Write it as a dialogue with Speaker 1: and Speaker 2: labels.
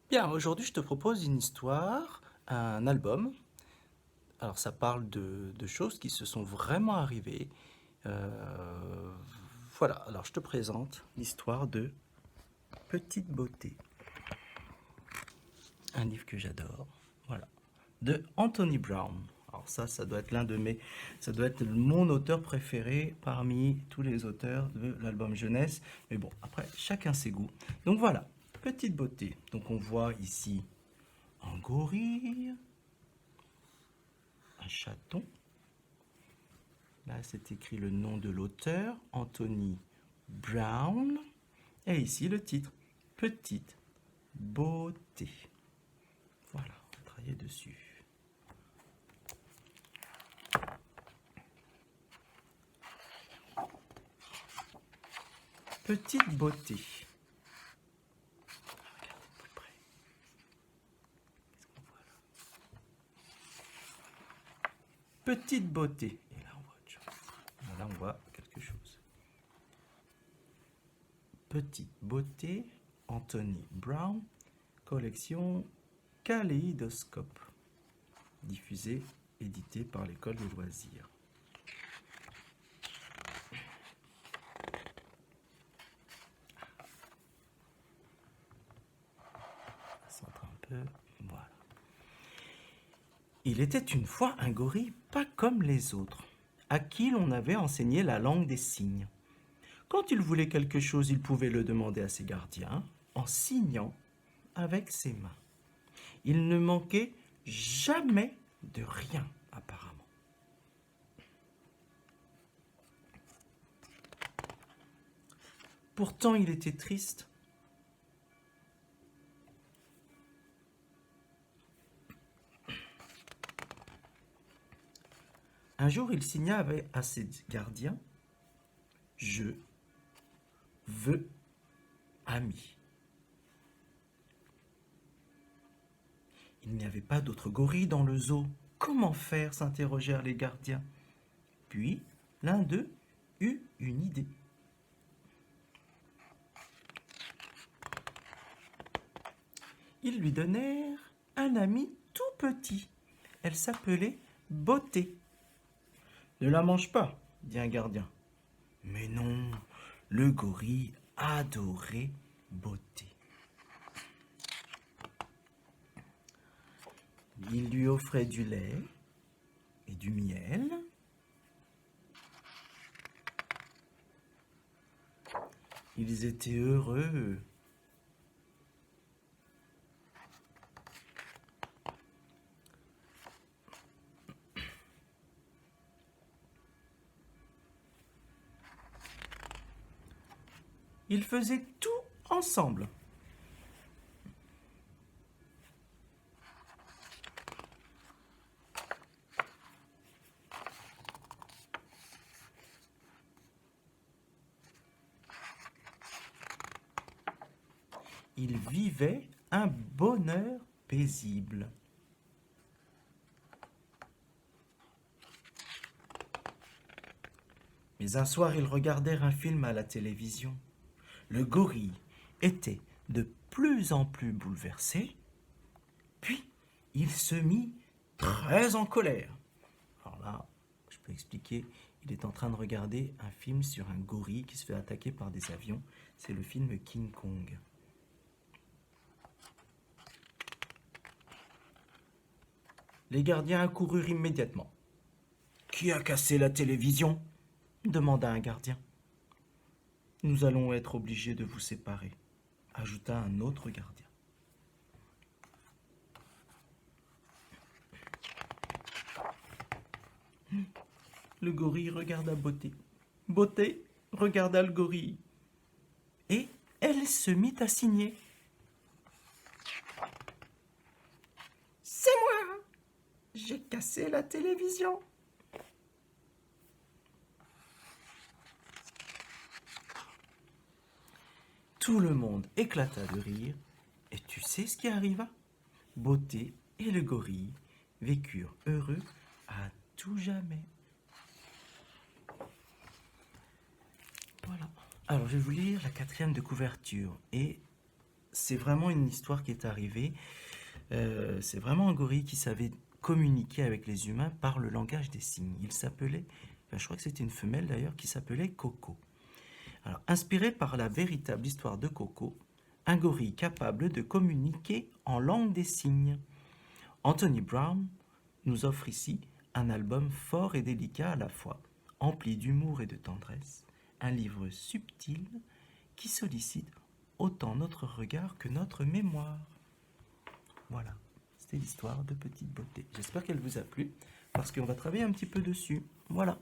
Speaker 1: Bien, aujourd'hui je te propose une histoire, un album. Alors ça parle de choses qui se sont vraiment arrivées. Euh, voilà, alors je te présente l'histoire de Petite Beauté, un livre que j'adore. Voilà, de Anthony Brown. Alors ça doit être ça doit être mon auteur préféré parmi tous les auteurs de l'album jeunesse. Mais bon, après, chacun ses goûts. Donc voilà, Petite Beauté. Donc on voit ici un gorille, un chaton. Là, c'est écrit le nom de l'auteur, Anthony Brown. Et ici, le titre, Petite Beauté. Voilà, on va travailler dessus. Petite Beauté. Regardez de plus près. Qu'est-ce qu'on voit là? Petite Beauté. Et là, on voit autre chose. Là, on voit quelque chose. Petite Beauté, Anthony Brown, collection Kaléidoscope, diffusée, éditée par l'école des loisirs. Centre un peu, voilà. Il était une fois un gorille pas comme les autres, à qui l'on avait enseigné la langue des signes. Quand il voulait quelque chose, il pouvait le demander à ses gardiens en signant avec ses mains. Il ne manquait jamais de rien, apparemment. Pourtant, il était triste. Un jour, il signa à ses gardiens: Je veux ami. Il n'y avait pas d'autre gorille dans le zoo. Comment faire, s'interrogèrent les gardiens. Puis, l'un d'eux eut une idée. Ils lui donnèrent un ami tout petit. Elle s'appelait Beauté. Ne la mange pas, dit un gardien. Mais non, le gorille adorait Beauté. Il lui offrait du lait et du miel. Ils étaient heureux. Ils faisaient tout ensemble. Ils vivaient un bonheur paisible. Mais un soir, ils regardèrent un film à la télévision. Le gorille était de plus en plus bouleversé, puis il se mit très en colère. Alors là, je peux expliquer, il est en train de regarder un film sur un gorille qui se fait attaquer par des avions. C'est le film King Kong. Les gardiens accoururent immédiatement. « Qui a cassé la télévision ?» demanda un gardien. « Nous allons être obligés de vous séparer », ajouta un autre gardien. Le gorille regarda Beauté. Beauté regarda le gorille. Et elle se mit à signer. « C'est moi! J'ai cassé la télévision !» Tout le monde éclata de rire. Et tu sais ce qui arriva? Beauté et le gorille vécurent heureux à tout jamais. Voilà. Alors, je vais vous lire la 4e de couverture. Et c'est vraiment une histoire qui est arrivée. C'est vraiment un gorille qui savait communiquer avec les humains par le langage des signes. Il s'appelait, enfin, je crois que c'était une femelle d'ailleurs, qui s'appelait Coco. Alors, inspiré par la véritable histoire de Coco, un gorille capable de communiquer en langue des signes. Anthony Brown nous offre ici un album fort et délicat à la fois, empli d'humour et de tendresse, un livre subtil qui sollicite autant notre regard que notre mémoire. Voilà, c'était l'histoire de Petite Beauté. J'espère qu'elle vous a plu, parce qu'on va travailler un petit peu dessus. Voilà.